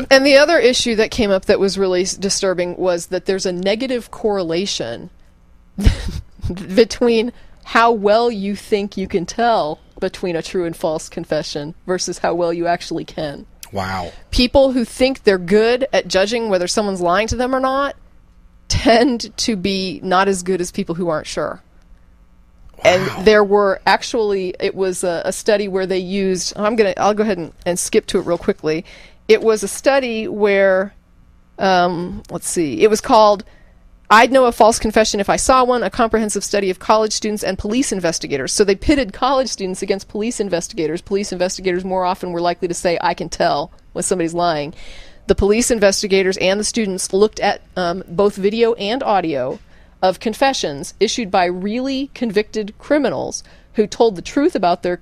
And the other issue that came up that was really disturbing was that there's a negative correlation between how well you think you can tell between a true and false confession versus how well you actually can. Wow. People who think they're good at judging whether someone's lying to them or not tend to be not as good as people who aren't sure. Wow. And there were actually, it was a study where they used, I'll go ahead and skip to it real quickly. It was a study where, let's see, it was called I'd Know a False Confession If I Saw One, a comprehensive study of college students and police investigators. So they pitted college students against police investigators. Police investigators more often were likely to say, I can tell when somebody's lying. The police investigators and the students looked at both video and audio of confessions issued by really convicted criminals who told the truth about their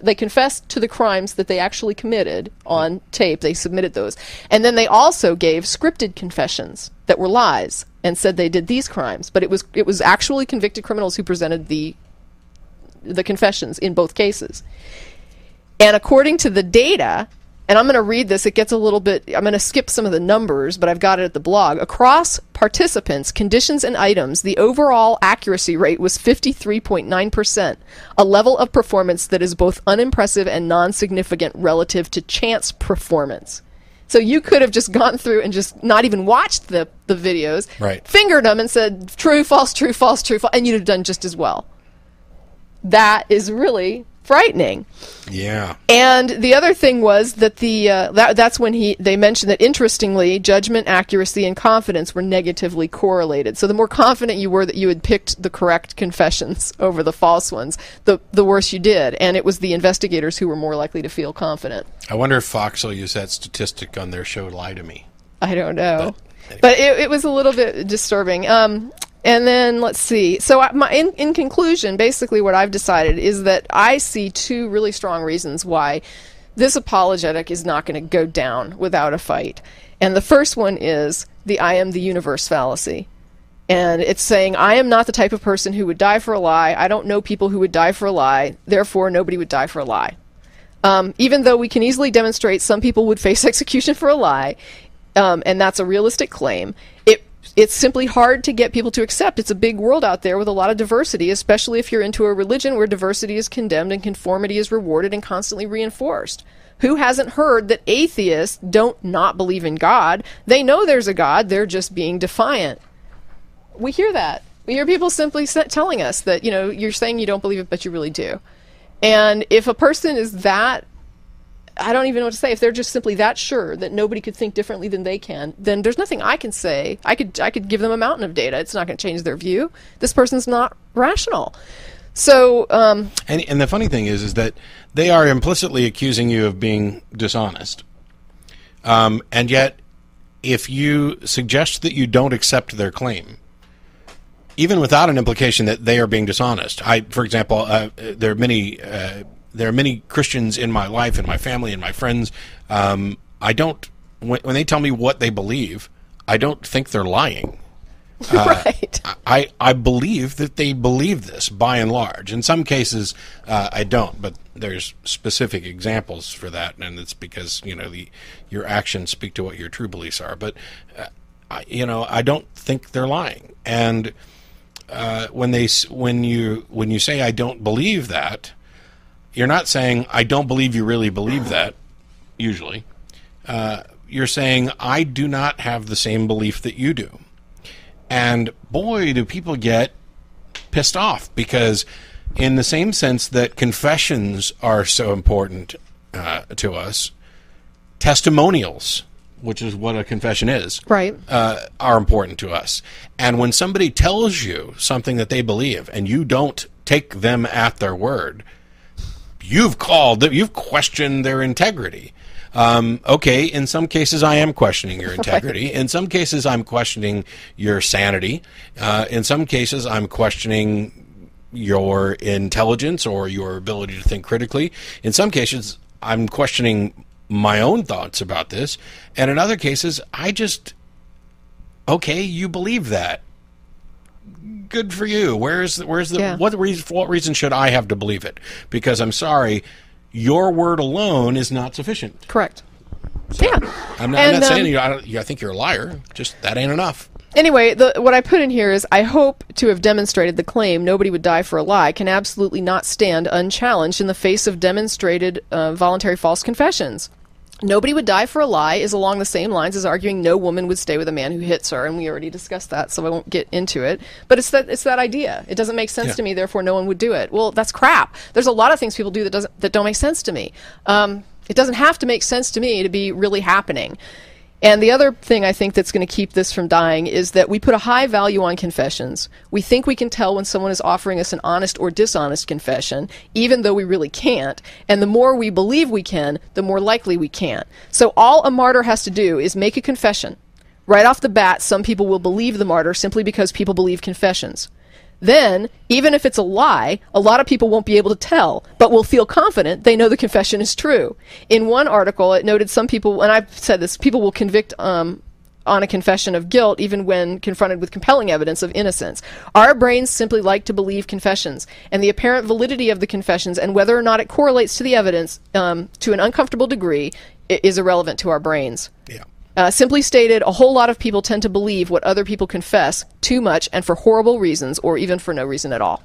they confessed to the crimes that they actually committed on tape. They submitted those. And then they also gave scripted confessions that were lies and said they did these crimes. But it was actually convicted criminals who presented the confessions in both cases. And according to the data, and I'm going to read this, it gets a little bit, I'm going to skip some of the numbers, but I've got it at the blog. Across participants, conditions, and items, the overall accuracy rate was 53.9%, a level of performance that is both unimpressive and non-significant relative to chance performance. So you could have just gone through and just not even watched the videos, right, fingered them and said, true, false, true, false, true, false, and you'd have done just as well. That is really frightening. Yeah. And the other thing was that that's when they mentioned that, interestingly, judgment, accuracy, and confidence were negatively correlated. So the more confident you were that you had picked the correct confessions over the false ones, the worse you did. And it was the investigators who were more likely to feel confident. I wonder if Fox will use that statistic on their show Lie to Me. I don't know. But it was a little bit disturbing. And then, let's see. So in conclusion, basically what I've decided is that I see two really strong reasons why this apologetic is not going to go down without a fight. And the first one is the I am the universe fallacy. And it's saying, I am not the type of person who would die for a lie. I don't know people who would die for a lie. Therefore, nobody would die for a lie. Even though we can easily demonstrate some people would face execution for a lie, and that's a realistic claim, it's simply hard to get people to accept. It's a big world out there with a lot of diversity, especially if you're into a religion where diversity is condemned and conformity is rewarded and constantly reinforced. Who hasn't heard that atheists don't not believe in God? They know there's a God, they're just being defiant. We hear that. We hear people simply telling us that, you're saying you don't believe it, but you really do. And if a person is that, I don't even know what to say. If they're just simply that sure that nobody could think differently than they can, then there's nothing I can say. I could give them a mountain of data. It's not going to change their view. This person's not rational. So, and the funny thing is that they are implicitly accusing you of being dishonest. And yet, if you suggest that you don't accept their claim, even without an implication that they are being dishonest, for example, there are many Christians in my life, in my family, and my friends. When they tell me what they believe, I don't think they're lying. Right. I believe that they believe this by and large. In some cases, I don't, but there's specific examples for that, and it's because your actions speak to what your true beliefs are. But I don't think they're lying. And when you say I don't believe that, you're not saying, I don't believe you really believe that, usually. You're saying, I do not have the same belief that you do. And boy, do people get pissed off, because in the same sense that confessions are so important to us, testimonials, which is what a confession is, right, are important to us. And when somebody tells you something that they believe and you don't take them at their word, you've questioned their integrity. Okay, in some cases I am questioning your integrity. Right. In some cases I'm questioning your sanity. In some cases I'm questioning your intelligence or your ability to think critically. In some cases I'm questioning my own thoughts about this. And in other cases okay, you believe that. Good for you. What reason should I have to believe it? Because I'm sorry, your word alone is not sufficient. Correct. So, Yeah. I'm not saying I think you're a liar. Just that ain't enough. Anyway, what I put in here is, I hope to have demonstrated the claim nobody would die for a lie can absolutely not stand unchallenged in the face of demonstrated voluntary false confessions. Nobody would die for a lie is along the same lines as arguing no woman would stay with a man who hits her, and we already discussed that, so I won't get into it. But it's that idea. It doesn't make sense to me, therefore no one would do it. Well, that's crap. There's a lot of things people do that don't make sense to me. It doesn't have to make sense to me to be really happening. And the other thing I think that's going to keep this from dying is that we put a high value on confessions. We think we can tell when someone is offering us an honest or dishonest confession, even though we really can't. And the more we believe we can, the more likely we can't. So all a martyr has to do is make a confession. Right off the bat, some people will believe the martyr simply because people believe confessions. Then, even if it's a lie, a lot of people won't be able to tell, but will feel confident they know the confession is true. In one article, it noted some people, and I've said this, people will convict on a confession of guilt even when confronted with compelling evidence of innocence. Our brains simply like to believe confessions, and the apparent validity of the confessions and whether or not it correlates to the evidence to an uncomfortable degree is irrelevant to our brains. Yeah. Simply stated, a whole lot of people tend to believe what other people confess too much and for horrible reasons, or even for no reason at all.